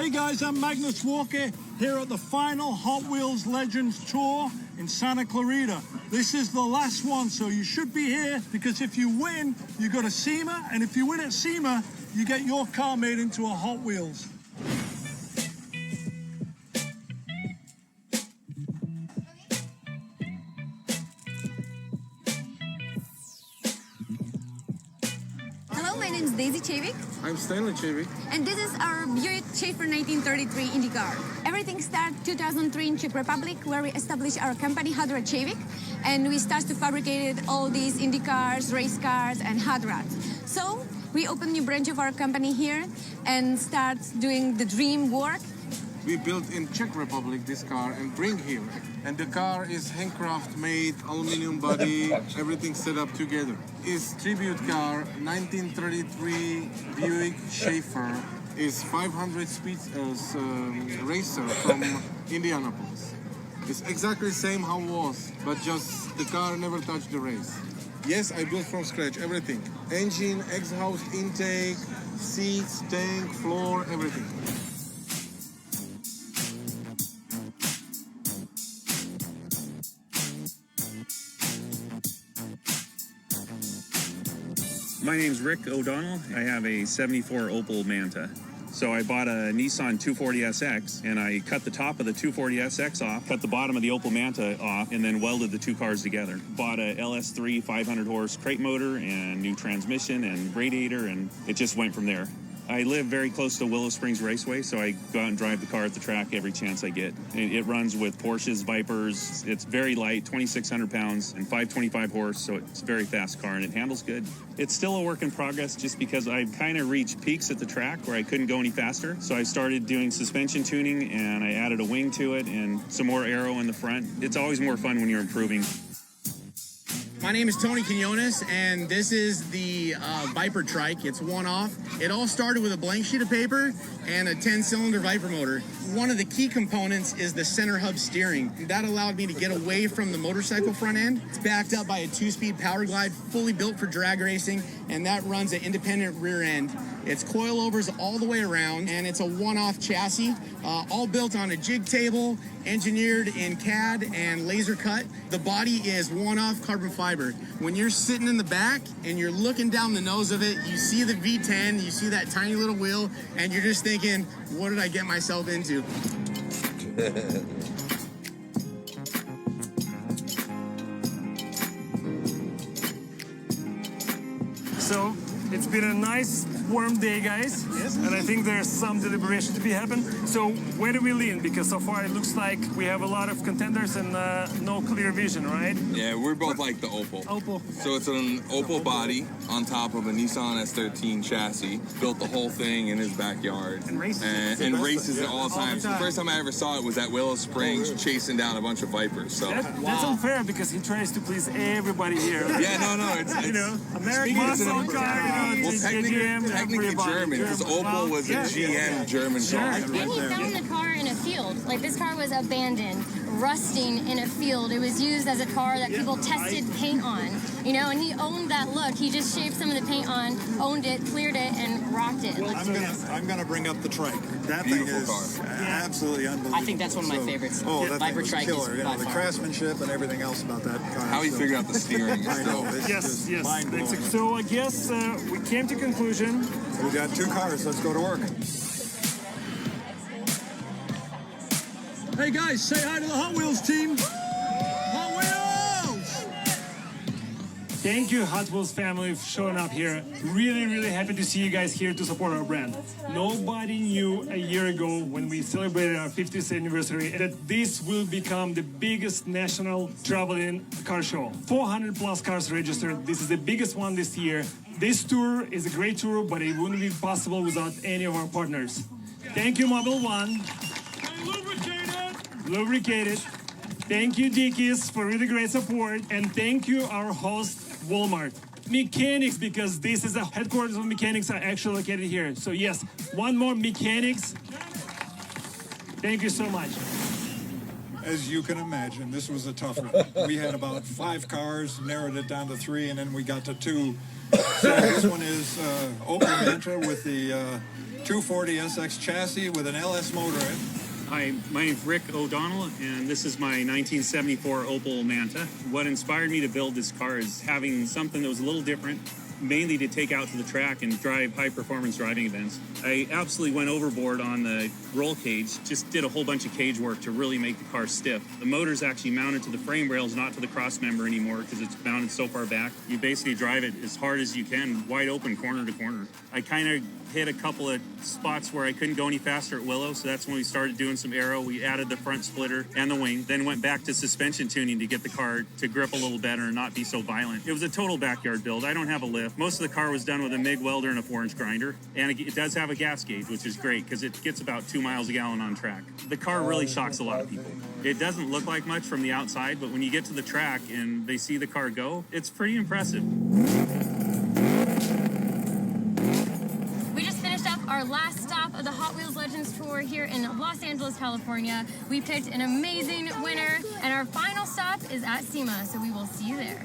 Hey guys, I'm Magnus Walker here at the final Hot Wheels Legends Tour in Santa Clarita. This is the last one, so you should be here because if you win, you go to SEMA, and if you win at SEMA, you get your car made into a Hot Wheels. Hello, my name is Daisy Chavik. I'm Stanley Chavik. And this is our Buick Schaefer 1933 Indy car. Everything started 2003 in Czech Republic, where we established our company, Hot Rod Chavik, and we started to fabricate all these Indy cars, race cars, and hot rods. So we opened a new branch of our company here and start doing the dream work. We built in Czech Republic this car and bring here. And the car is handcraft made, aluminum body, everything set up together. It's tribute car, 1933 Buick Schaefer. Is 500 speed racer from Indianapolis. It's exactly the same how it was, but just the car never touched the race. Yes, I built from scratch everything. Engine, exhaust intake, seats, tank, floor, everything. My name's Rick O'Donnell. I have a 74 Opel Manta. So I bought a Nissan 240SX and I cut the top of the 240SX off, cut the bottom of the Opel Manta off, and then welded the two cars together. Bought a LS3 500 horse crate motor and new transmission and radiator, and it just went from there. I live very close to Willow Springs Raceway, so I go out and drive the car at the track every chance I get. It runs with Porsches, Vipers. It's very light, 2,600 pounds and 525 horse, so it's a very fast car and it handles good. It's still a work in progress just because I've kind of reached peaks at the track where I couldn't go any faster. So I started doing suspension tuning and I added a wing to it and some more aero in the front. It's always more fun when you're improving. My name is Tony Quinones, and this is the Viper trike. It's one-off. It all started with a blank sheet of paper and a 10-cylinder Viper motor. One of the key components is the center hub steering. That allowed me to get away from the motorcycle front end. It's backed up by a 2-speed power glide, fully built for drag racing, and that runs an independent rear end. It's coilovers all the way around, and it's a one-off chassis, all built on a jig table, engineered in CAD and laser cut. The body is one-off carbon fiber. When you're sitting in the back and you're looking down the nose of it, you see the V10, you see that tiny little wheel, and you're just thinking, what did I get myself into? So it's been a nice warm day, guys, and I think there's some deliberation to be happen. So where do we lean? Because so far it looks like we have a lot of contenders and no clear vision, right? Yeah, we're both like the Opel. Opel. So it's an Opel body on top of a Nissan S13 chassis. Built the whole thing in his backyard. And races. And races it all the time. So the first time I ever saw it was at Willow Springs chasing down a bunch of Vipers. So That's unfair because he tries to please everybody here. yeah, no, it's You know, American muscle car, you know, well, technically German, because Opel was a GM German car. And he found the car in a field. Like, this car was abandoned, rusting in a field. It was used as a car that people tested paint on, you know, and he owned that look. He just shaved some of the paint on, owned it, cleared it, and rocked it. I'm gonna bring up the trike. That Beautiful thing is absolutely unbelievable. I think that's one of my favorites. That Viper thing was trike killer. is You know, by the far. craftsmanship and everything else about that car. How he figured out the steering is I know. still... It's Yes, just mind-blowing. So I guess we came to conclusion. We got 2 cars. Let's go to work. Hey guys, say hi to the Hot Wheels team. Hot Wheels! Thank you, Hot Wheels family, for showing up here. Really, really happy to see you guys here to support our brand. Nobody knew a year ago when we celebrated our 50th anniversary that this will become the biggest national traveling car show. 400 plus cars registered. This is the biggest one this year. This tour is a great tour, but it wouldn't be possible without any of our partners. Thank you, Mobile One. Lubricated. Thank you, Dickies, for really great support. And thank you, our host, Walmart. Mechanics, because this is the headquarters of mechanics are actually located here. So yes, one more mechanics. Thank you so much. As you can imagine, this was a tough one. We had about 5 cars, narrowed it down to 3, and then we got to 2. So this one is Opel Manta with the 240 SX chassis with an LS motor in. Hi, my name's Rick O'Donnell, and this is my 1974 Opel Manta. What inspired me to build this car is having something that was a little different, mainly to take out to the track and drive high-performance driving events. I absolutely went overboard on the roll cage, just did a whole bunch of cage work to really make the car stiff. The motor's actually mounted to the frame rails, not to the cross member anymore, because it's mounted so far back. You basically drive it as hard as you can, wide open, corner to corner. I kind of hit a couple of spots where I couldn't go any faster at Willow, so that's when we started doing some aero. We added the front splitter and the wing, then went back to suspension tuning to get the car to grip a little better and not be so violent. It was a total backyard build. I don't have a lift. Most of the car was done with a MIG welder and a 4-inch grinder, and it does have a gas gauge, which is great because it gets about 2 miles a gallon on track. The car really shocks a lot of people. It doesn't look like much from the outside, but when you get to the track and they see the car go, it's pretty impressive. We just finished up our last stop of the Hot Wheels Legends Tour here in Los Angeles, California. We picked an amazing winner, and our final stop is at SEMA, so we will see you there.